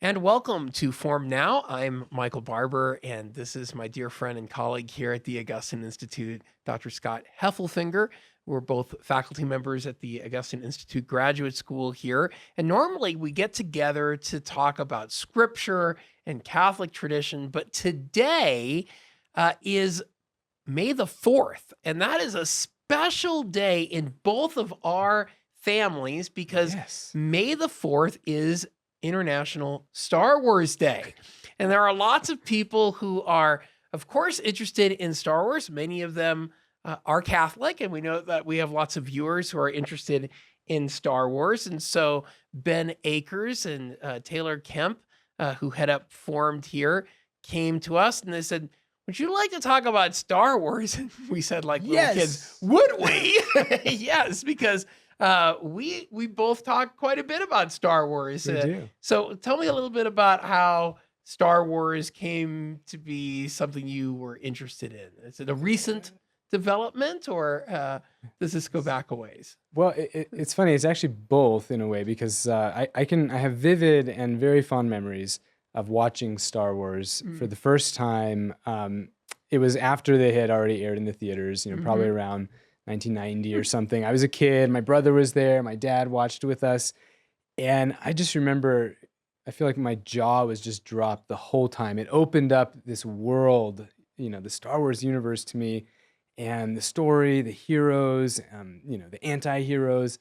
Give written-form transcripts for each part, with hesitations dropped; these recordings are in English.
And welcome to Form Now. I'm Michael Barber, and this is my dear friend and colleague here at the Augustine Institute, Dr. Scott Hefelfinger. We're both faculty members at the Augustine Institute Graduate School here. And normally we get together to talk about scripture and Catholic tradition, but today is May the 4th, and that is a special day in both of our families because Yes. May the 4th is International Star Wars Day. And there are lots of people who are, of course, interested in Star Wars. Many of them are Catholic, and we know that we have lots of viewers who are interested in Star Wars. And so Ben Akers and Taylor Kemp, who head up Formed here, came to us and they said, would you like to talk about Star Wars? And we said, like little kids, would we? Yes, because we both talk quite a bit about Star Wars. We do. So tell me a little bit about how Star Wars came to be something you were interested in. Is it a recent development, or does this go back a ways? Well, it's funny. It's actually both in a way because I have vivid and very fond memories of watching Star Wars for the first time. It was after they had already aired in the theaters, probably around 1990 or something. I was a kid. My brother was there. My dad watched with us. And I just remember, I feel like my jaw was just dropped the whole time. It opened up this world, the Star Wars universe to me, and the story, the heroes, the anti-heroes.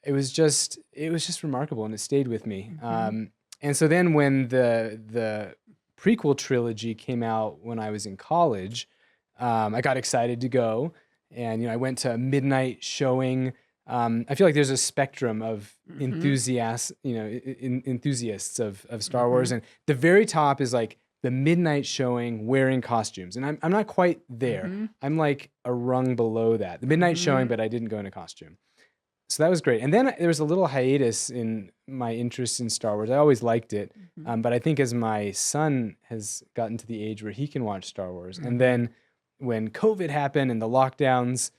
It was just remarkable, and it stayed with me. And so then when the prequel trilogy came out when I was in college, I got excited to go. And, I went to a midnight showing. I feel like there's a spectrum of enthusiasts of Star Wars. And the very top is like the midnight showing wearing costumes. And I'm not quite there. I'm like a rung below that. The midnight showing, but I didn't go in a costume. So that was great. And then there was a little hiatus in my interest in Star Wars. I always liked it. But I think as my son has gotten to the age where he can watch Star Wars, and then when COVID happened and the lockdowns,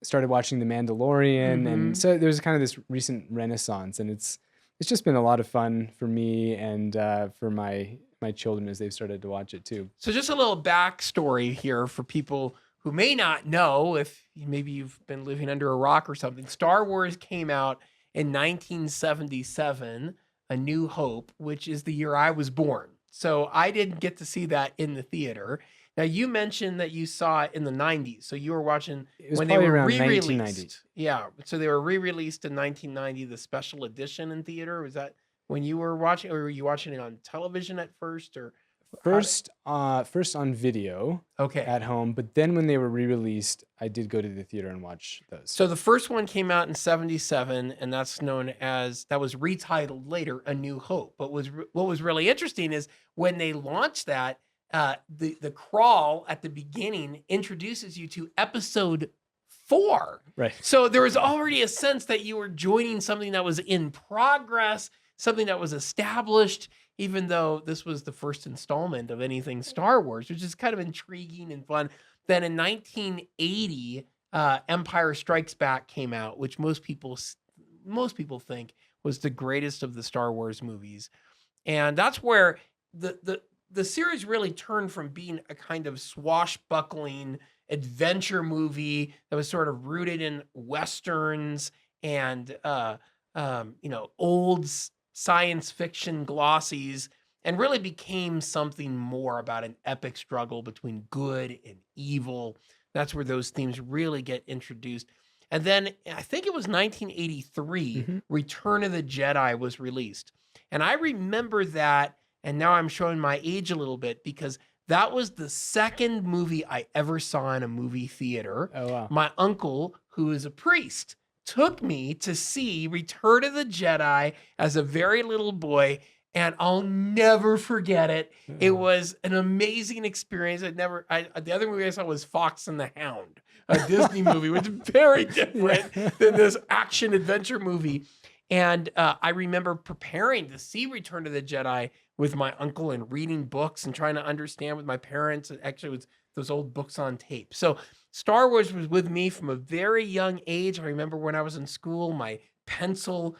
started watching The Mandalorian. And so there's kind of this recent renaissance, and it's just been a lot of fun for me and for my children as they've started to watch it too. So just a little backstory here for people who may not know, if maybe you've been living under a rock or something. Star Wars came out in 1977, A New Hope, which is the year I was born. So I didn't get to see that in the theater. Now, you mentioned that you saw it in the 90s. So you were watching when they were around re-released. 1990. Yeah. So they were re-released in 1990, the special edition in theater. Was that when you were watching, or were you watching it on television at first, or First on video okay. at home, but then when they were re-released, I did go to the theater and watch those. So the first one came out in 77, and that was retitled later A New Hope. But what was really interesting is when they launched that, the crawl at the beginning introduces you to episode 4. Right. So there was already a sense that you were joining something that was in progress, something that was established, even though this was the first installment of anything Star Wars, which is kind of intriguing and fun. Then in 1980, Empire Strikes Back came out, which most people think was the greatest of the Star Wars movies. And that's where the series really turned from being a kind of swashbuckling adventure movie that was sort of rooted in Westerns and old science fiction glossies, and really became something more about an epic struggle between good and evil. That's where those themes really get introduced. And then I think it was 1983, Return of the Jedi was released. And I remember that, and now I'm showing my age a little bit, because that was the second movie I ever saw in a movie theater. Oh, wow. My uncle, who is a priest, took me to see Return of the Jedi as a very little boy, and I'll never forget it. It was an amazing experience. The other movie I saw was Fox and the Hound, a Disney movie, which is very different than this action adventure movie. And I remember preparing to see Return of the Jedi with my uncle and reading books and trying to understand with my parents. It actually was those old books on tape. So Star Wars was with me from a very young age. I remember when I was in school, my pencil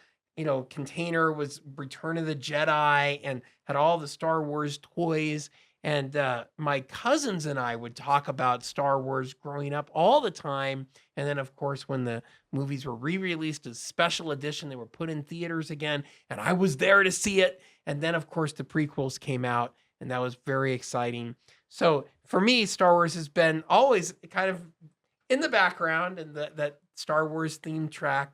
container was Return of the Jedi and had all the Star Wars toys. And my cousins and I would talk about Star Wars growing up all the time. And then, of course, when the movies were re-released as special edition, they were put in theaters again, and I was there to see it. And then, of course, the prequels came out, and that was very exciting. So for me, Star Wars has been always kind of in the background, and that Star Wars soundtrack,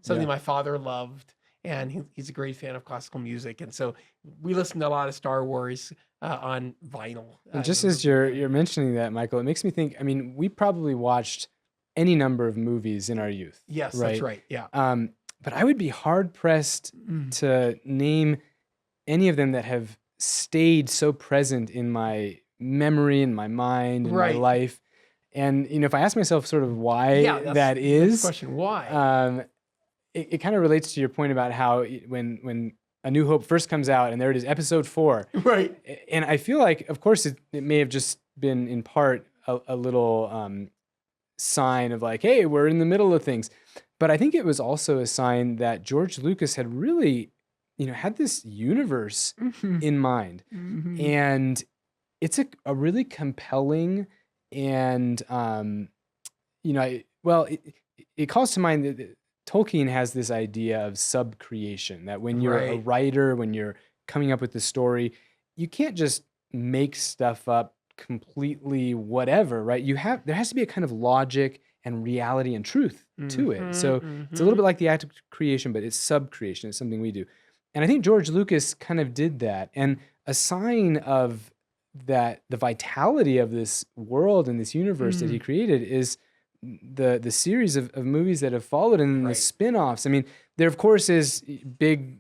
something my father loved. And he's a great fan of classical music. And so we listened to a lot of Star Wars on vinyl. And just as you're mentioning that, Michael, it makes me think, I mean, we probably watched any number of movies in our youth. Yes, right? That's right. Yeah. But I would be hard pressed to name any of them that have stayed so present in my memory, in my mind, in my life. And, if I ask myself sort of why that is, question, why? It kind of relates to your point about how when A New Hope first comes out, and there it is, episode 4. Right. And I feel like, of course, it may have just been in part a little sign of like, hey, we're in the middle of things. But I think it was also a sign that George Lucas had really, had this universe in mind. And it's a really compelling and, it calls to mind that Tolkien has this idea of subcreation, that when you're a writer, when you're coming up with the story, you can't just make stuff up completely whatever, right? There has to be a kind of logic and reality and truth to it. So it's a little bit like the act of creation, but it's subcreation. It's something we do. And I think George Lucas kind of did that. And a sign of that, the vitality of this world and this universe that he created, is the series of movies that have followed, and the spin-offs. I mean, there of course is big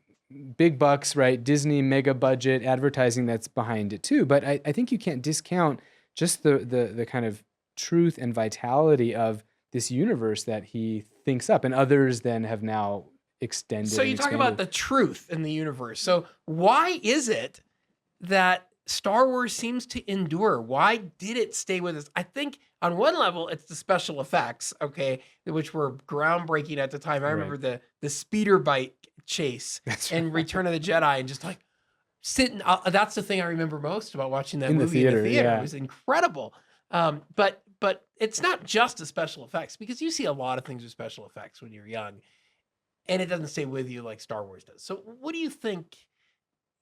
bucks, right? Disney mega budget advertising that's behind it too. But I think you can't discount just the kind of truth and vitality of this universe that he thinks up, and others then have now extended. So you talk about the truth in the universe. So why is it that Star Wars seems to endure? Why did it stay with us? I think on one level, it's the special effects, okay, which were groundbreaking at the time. I remember the speeder bike chase in Return of the Jedi, and just like sitting. That's the thing I remember most about watching that movie in the theater. It was incredible. But it's not just the special effects, because you see a lot of things with special effects when you're young, and it doesn't stay with you like Star Wars does. So what do you think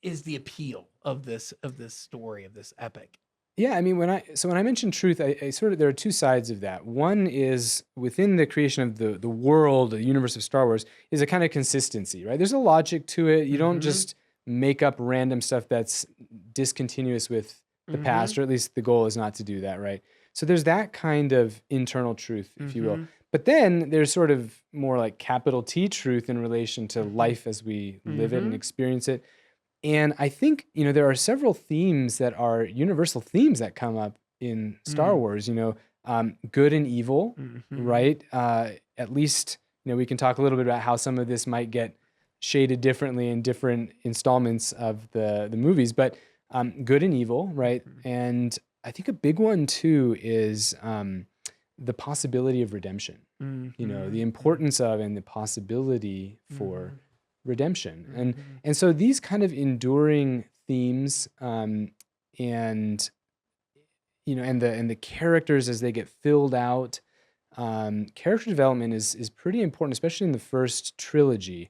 is the appeal of this story, of this epic? Yeah, I mean, when I mention truth, I sort of, there are two sides of that. One is within the creation of the world, the universe of Star Wars, is a kind of consistency, right? There's a logic to it. You don't just make up random stuff that's discontinuous with the past, or at least the goal is not to do that, right? So there's that kind of internal truth, if you will. But then there's sort of more like capital T truth in relation to life as we live it and experience it. And I think, there are several themes that are universal themes that come up in Star Wars, good and evil, right? At least, we can talk a little bit about how some of this might get shaded differently in different installments of the movies, but good and evil, right? And I think a big one too is the possibility of redemption, the importance of and the possibility for redemption. And so these kind of enduring themes, and the characters as they get filled out, character development is pretty important, especially in the first trilogy.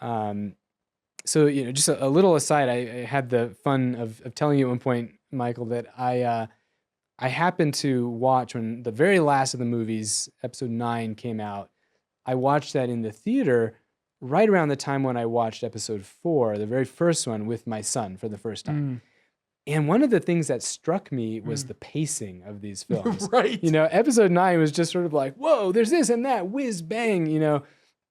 So just a little aside, I had the fun of telling you at one point, Michael, that I happened to watch when the very last of the movies, episode 9, came out. I watched that in the theater right around the time when I watched episode 4, the very first one, with my son for the first time. And one of the things that struck me was the pacing of these films. Episode 9 was just sort of like, whoa, there's this and that, whiz bang,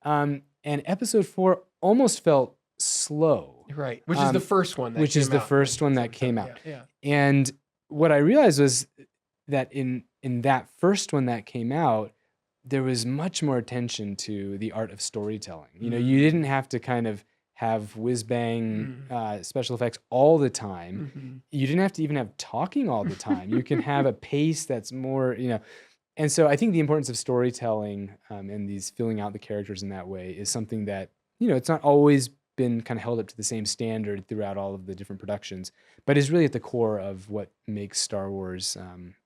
and episode 4 almost felt slow. Right, which is the first one that came out. And what I realized was that in that first one that came out, there was much more attention to the art of storytelling. You didn't have to kind of have whiz-bang special effects all the time. You didn't have to even have talking all the time. You can have a pace that's more, And so I think the importance of storytelling and these filling out the characters in that way is something that, it's not always been kind of held up to the same standard throughout all of the different productions, but is really at the core of what makes Star Wars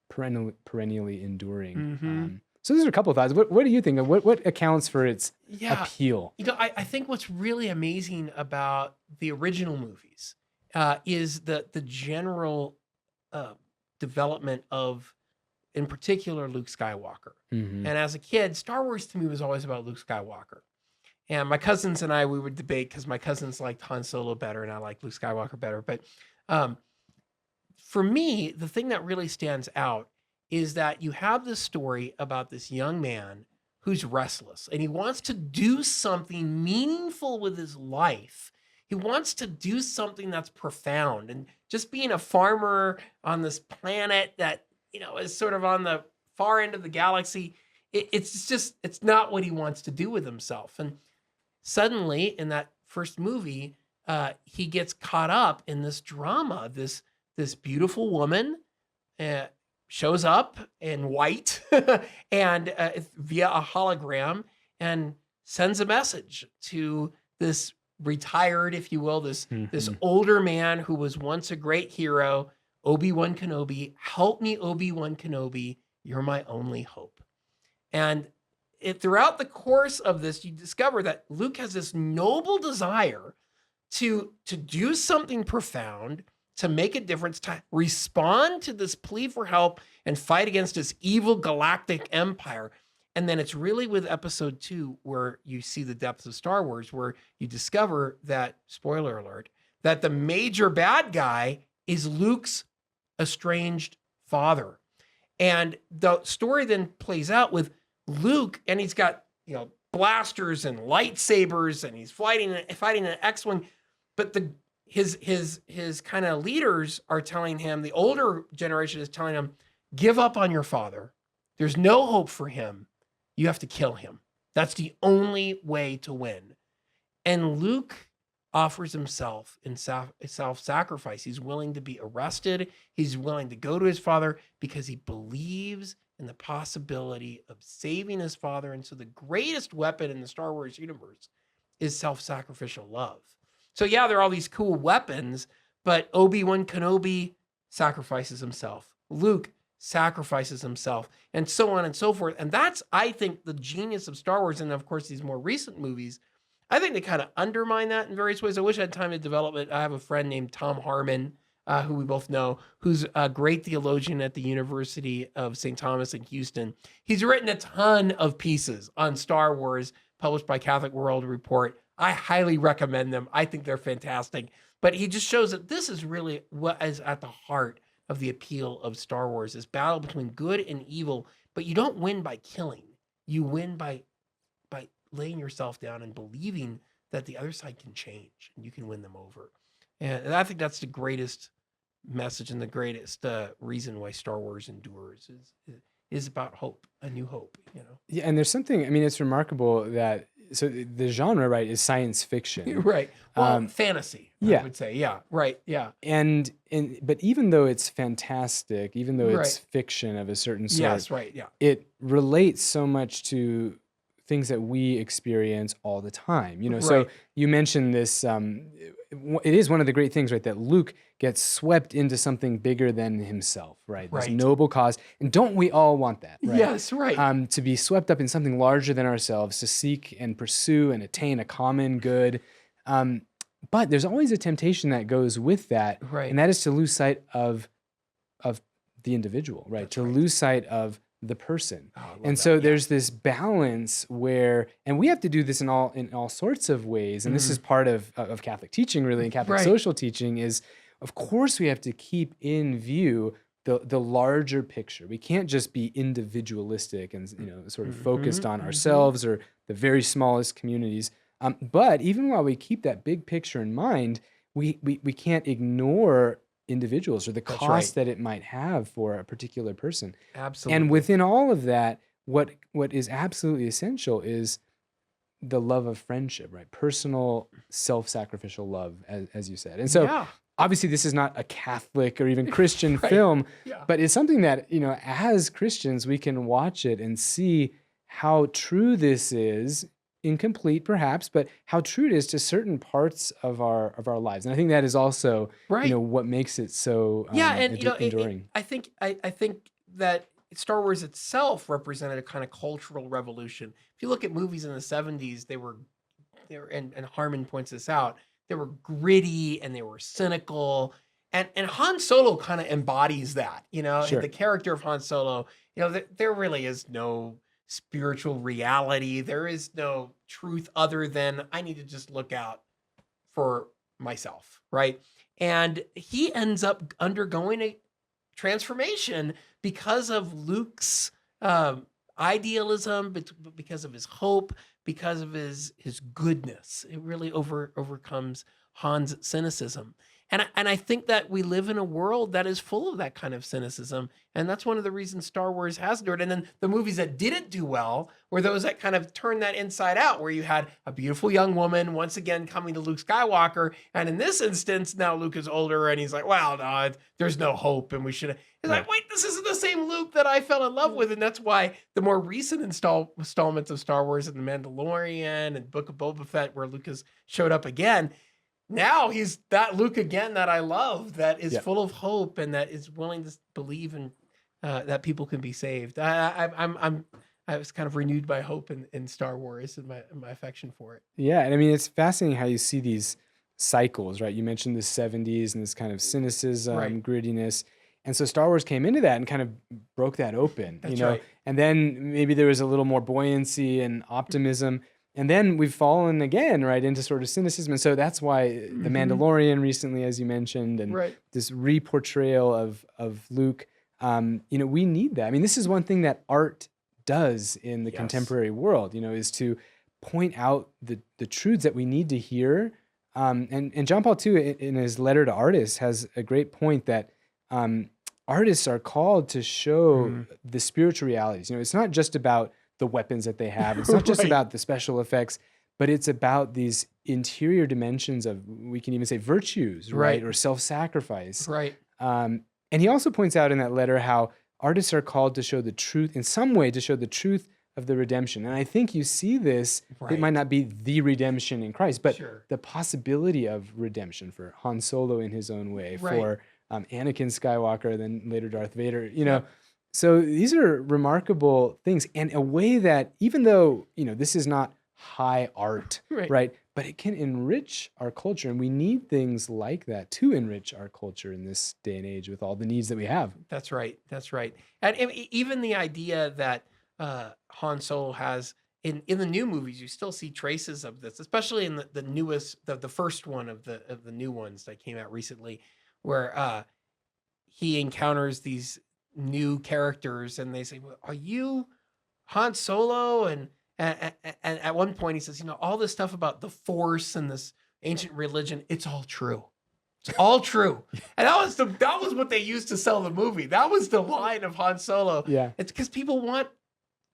perennially enduring. Mm-hmm. So those are a couple of thoughts. What do you think of what accounts for its Yeah. appeal? I think what's really amazing about the original movies is the general development of, in particular, Luke Skywalker. Mhm. And as a kid, Star Wars to me was always about Luke Skywalker. And my cousins and I, we would debate because my cousins liked Han Solo better and I liked Luke Skywalker better. But for me, the thing that really stands out is that you have this story about this young man who's restless and he wants to do something meaningful with his life. He wants to do something that's profound. And just being a farmer on this planet that, is sort of on the far end of the galaxy, it's not what he wants to do with himself. And suddenly in that first movie, he gets caught up in this drama. This beautiful woman shows up in white and via a hologram and sends a message to this retired, if you will, this older man who was once a great hero, Obi-Wan Kenobi. Help me, Obi-Wan Kenobi. You're my only hope. And throughout the course of this, you discover that Luke has this noble desire to do something profound, to make a difference, to respond to this plea for help and fight against this evil galactic empire. And then it's really with episode 2 where you see the depths of Star Wars, where you discover that, spoiler alert, that the major bad guy is Luke's estranged father. And the story then plays out with Luke, and he's got, blasters and lightsabers, and he's fighting an X-Wing, but his kind of leaders are telling him, the older generation is telling him, give up on your father. There's no hope for him. You have to kill him. That's the only way to win. And Luke offers himself in self-sacrifice. He's willing to be arrested. He's willing to go to his father because he believes in the possibility of saving his father. And so the greatest weapon in the Star Wars universe is self-sacrificial love. So yeah, there are all these cool weapons, but Obi-Wan Kenobi sacrifices himself. Luke sacrifices himself, and so on and so forth. And that's, I think, the genius of Star Wars. And of course, these more recent movies, I think they kind of undermine that in various ways. I wish I had time to develop it. I have a friend named Tom Harmon, who we both know, who's a great theologian at the University of St. Thomas in Houston. He's written a ton of pieces on Star Wars, published by Catholic World Report. I highly recommend them. I think they're fantastic. But he just shows that this is really what is at the heart of the appeal of Star Wars, this battle between good and evil. But you don't win by killing. You win by laying yourself down and believing that the other side can change and you can win them over. And I think that's the greatest message and the greatest reason why Star Wars endures is about hope, a new hope, Yeah, and there's something, it's remarkable that, so the genre, right, is science fiction. Right. Well, fantasy, yeah. I would say. Yeah, right, yeah. But even though it's fantastic, even though it's Right. fiction of a certain sort, Yes, right, yeah. it relates so much to things that we experience all the time. So Right. you mentioned this, it is one of the great things, right, that Luke gets swept into something bigger than himself, right? This Right. noble cause. And don't we all want that, right? Yes, right. To be swept up in something larger than ourselves, to seek and pursue and attain a common good. But there's always a temptation that goes with that, Right. and that is to lose sight of the individual, right? That's To right. lose sight of the person. Oh, I love And that, so yeah. there's this balance where, and we have to do this in all sorts of ways. And this is part of Catholic teaching, really, and Catholic Right. social teaching is, of course, we have to keep in view the larger picture. We can't just be individualistic and sort of focused on ourselves or the very smallest communities. But even while we keep that big picture in mind, we can't ignore individuals or the That's cost right. that it might have for a particular person. Absolutely. And within all of that, what is absolutely essential is the love of friendship, right? Personal, self-sacrificial love, as you said. And so yeah. obviously this is not a Catholic or even Christian Right. film, Yeah. but it's something that, as Christians, we can watch it and see how true this is, incomplete perhaps, but how true it is to certain parts of our lives. And I think that is also, Right. what makes it so Yeah, and enduring. I think that Star Wars itself represented a kind of cultural revolution. If you look at movies in the 70s, they were and Harmon points this out, they were gritty and they were cynical. And Han Solo kind of embodies that, Sure. the character of Han Solo, there really is no spiritual reality. There is no truth other than I need to just look out for myself, right? And he ends up undergoing a transformation because of Luke's idealism, but because of his hope, because of his goodness. It really overcomes Han's cynicism. And I think that we live in a world that is full of that kind of cynicism. And that's one of the reasons Star Wars has endured. And then the movies that didn't do well were those that kind of turned that inside out, where you had a beautiful young woman once again coming to Luke Skywalker. And in this instance, now Luke is older and he's like, well, no, there's no hope. And we should. He's like, wait, this isn't the same Luke that I fell in love with. And that's why the more recent installments of Star Wars and The Mandalorian and Book of Boba Fett, where Luke has showed up again, now he's that Luke again that I love, that is full of hope and that is willing to believe in that people can be saved. I was kind of renewed by hope in Star Wars and my affection for it. Yeah, and I mean, it's fascinating how you see these cycles, right? You mentioned the 70s and this kind of cynicism, Right. grittiness. And so Star Wars came into that and kind of broke that open, That's right. And then maybe there was a little more buoyancy and optimism. And then we've fallen again, right, into sort of cynicism. And so that's why The Mandalorian recently, as you mentioned, and Right. this re-portrayal of Luke, we need that. I mean, this is one thing that art does in the Yes. contemporary world, is to point out the truths that we need to hear. And John Paul II, in his letter to artists, has a great point that artists are called to show the spiritual realities. It's not just about the weapons that they have. It's not just Right. about the special effects, but it's about these interior dimensions of, we can even say, virtues, right? Right. Or self-sacrifice. Right. And he also points out in that letter how artists are called to show the truth, in some way, to show the truth of the redemption. And I think you see this, Right. it might not be the redemption in Christ, but Sure. the possibility of redemption for Han Solo in his own way, Right. for Anakin Skywalker, then later Darth Vader, Yep. So these are remarkable things, and a way that, even though, this is not high art, Right. right? But it can enrich our culture, and we need things like that to enrich our culture in this day and age with all the needs that we have. That's right. That's right. And even the idea that Han Solo has in the new movies, you still see traces of this, especially in the newest, the first one of the new ones that came out recently, where he encounters these new characters and they say, well, are you Han Solo? And at one point he says, all this stuff about the Force and this ancient religion, it's all true. It's all true. And that was what they used to sell the movie. That was the line of Han Solo. Yeah. It's because people want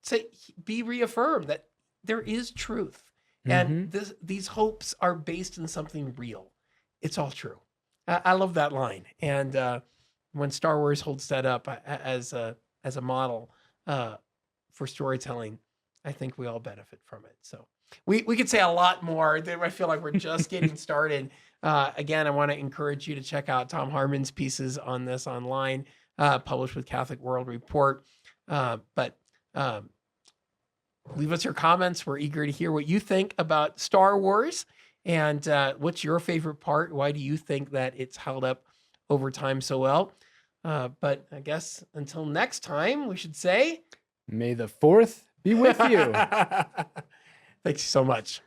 to be reaffirmed that there is truth. And these hopes are based in something real. It's all true. I love that line. And when Star Wars holds that up as a model for storytelling, I think we all benefit from it. So we could say a lot more. I feel like we're just getting started. Again, I want to encourage you to check out Tom Harmon's pieces on this online, published with Catholic World Report. But leave us your comments. We're eager to hear what you think about Star Wars. And what's your favorite part? Why do you think that it's held up over time so well? But I guess until next time, we should say, May the 4th be with you. thanks so much.